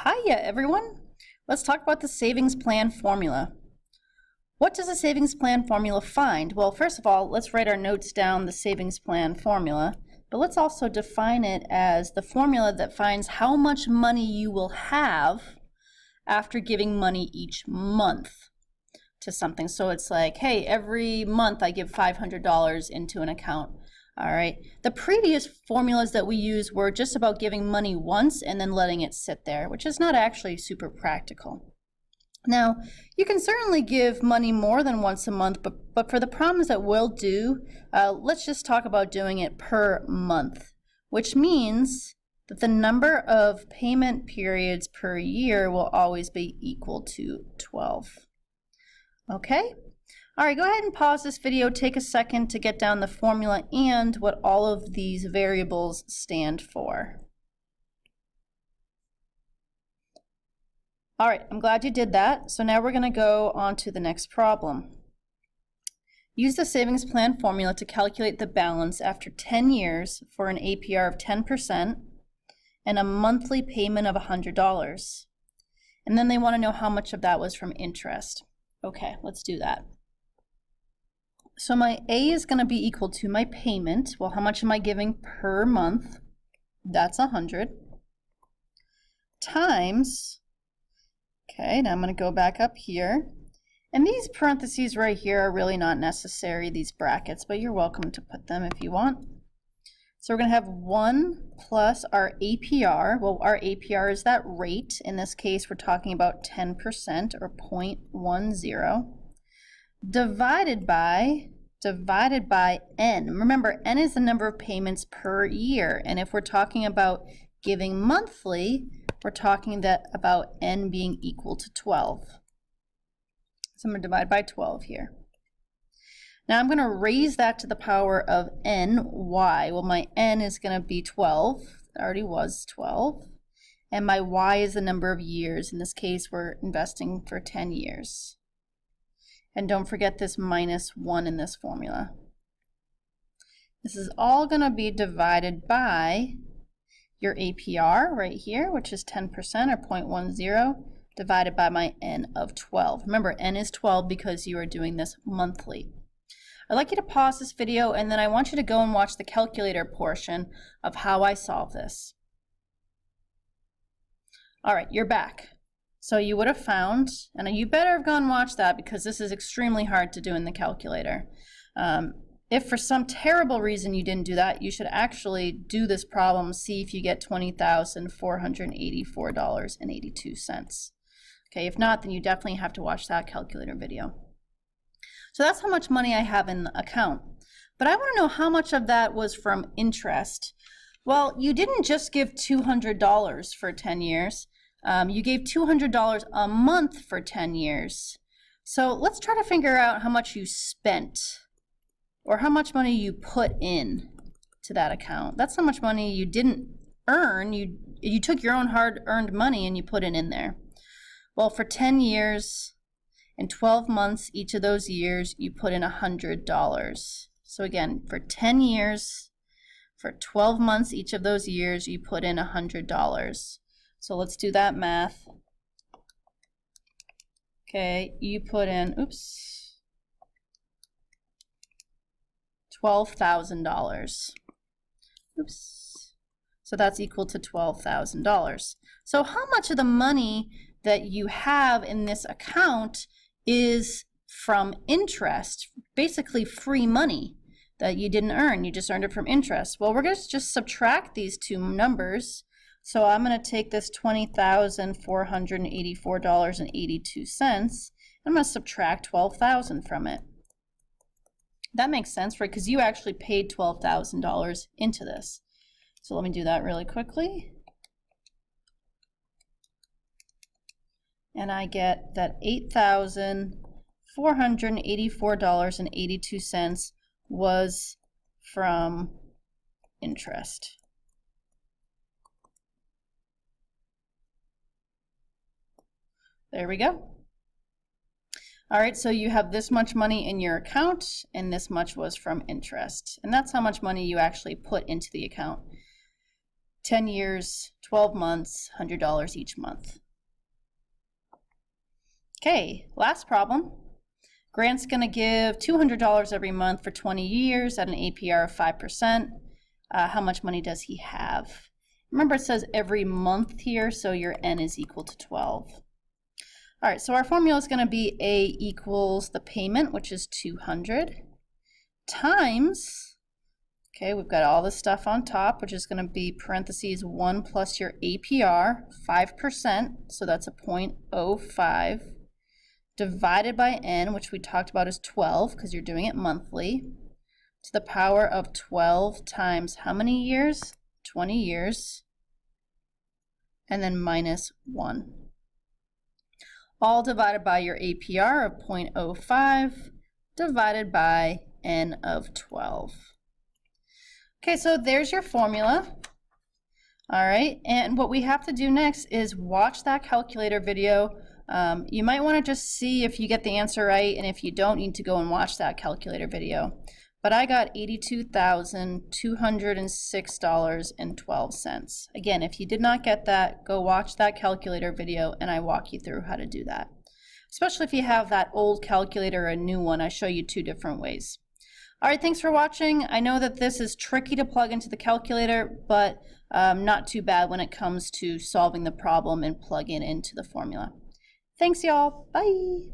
Hiya, everyone. Let's talk about the savings plan formula. What does a savings plan formula find? Well, first of all, let's write our notes down the savings plan formula, but let's also define it as the formula that finds how much money you will have after giving money each month to something. So it's like, hey, every month I give $500 into an account. All right. The previous formulas that we used were just about giving money once and then letting it sit there, which is not actually super practical. Now, you can certainly give money more than once a month, but for the problems that we'll do, let's just talk about doing it per month, which means that the number of payment periods per year will always be equal to 12. Okay? All right, go ahead and pause this video, take a second to get down the formula and what all of these variables stand for. All right, I'm glad you did that. So now we're going to go on to the next problem. Use the savings plan formula to calculate the balance after 10 years for an APR of 10% and a monthly payment of $100. And then they want to know how much of that was from interest. Okay, let's do that. So my A is going to be equal to my payment. Well, how much am I giving per month? That's 100. Times, okay, now I'm going to go back up here. And these parentheses right here are really not necessary, these brackets, but you're welcome to put them if you want. So we're going to have 1 plus our APR. Well, our APR is that rate. In this case, we're talking about 10% or 0.10. Divided by n. Remember, n is the number of payments per year, and if we're talking about giving monthly, we're talking about n being equal to 12. So I'm going to divide by 12 here. Now I'm going to raise that to the power of n, y. Well, my n is going to be 12. It already was 12. And my y is the number of years. In this case, we're investing for 10 years. And don't forget this minus 1 in this formula. This is all going to be divided by your APR right here, which is 10% or 0.10, divided by my n of 12. Remember, n is 12 because you are doing this monthly. I'd like you to pause this video, and then I want you to go and watch the calculator portion of how I solve this. All right, you're back. So you would have found, and you better have gone and watched that because this is extremely hard to do in the calculator. If for some terrible reason you didn't do that, you should actually do this problem, see if you get $20,484.82. Okay, if not, then you definitely have to watch that calculator video. So that's how much money I have in the account. But I want to know how much of that was from interest. Well, you didn't just give $200 for 10 years. You gave $200 a month for 10 years. So let's try to figure out how much you spent or how much money you put in to that account. That's how much money you didn't earn. You took your own hard-earned money and you put it in there. Well, for 10 years and 12 months, each of those years, you put in $100. So again, for 10 years, for 12 months, each of those years, you put in $100. So let's do that math. Okay, you put in, $12,000. So that's equal to $12,000. So how much of the money that you have in this account is from interest, basically free money that you didn't earn, you just earned it from interest? Well, we're going to just subtract these two numbers. So I'm going to take this $20,484.82 and I'm going to subtract $12,000 from it. That makes sense, right? Because you actually paid $12,000 into this. So let me do that really quickly. And I get that $8,484.82 was from interest. There we go. All right, so you have this much money in your account, and this much was from interest. And that's how much money you actually put into the account. 10 years, 12 months, $100 each month. Okay, last problem. Grant's going to give $200 every month for 20 years at an APR of 5%. How much money does he have? Remember, it says every month here, so your N is equal to 12. All right, so our formula is going to be A equals the payment, which is 200, times, okay, we've got all this stuff on top, which is going to be parentheses 1 plus your APR, 5%, so that's a 0.05, divided by N, which we talked about is 12, because you're doing it monthly, to the power of 12 times how many years? 20 years, and then minus 1. All divided by your APR of 0.05 divided by N of 12. Okay, so there's your formula. All right, and what we have to do next is watch that calculator video. You might want to just see if you get the answer right, and if you don't, you need to go and watch that calculator video. But I got $82,206.12. Again, if you did not get that, go watch that calculator video and I walk you through how to do that. Especially if you have that old calculator or a new one, I show you 2 different ways. All right, thanks for watching. I know that this is tricky to plug into the calculator, but not too bad when it comes to solving the problem and plugging into the formula. Thanks, y'all. Bye.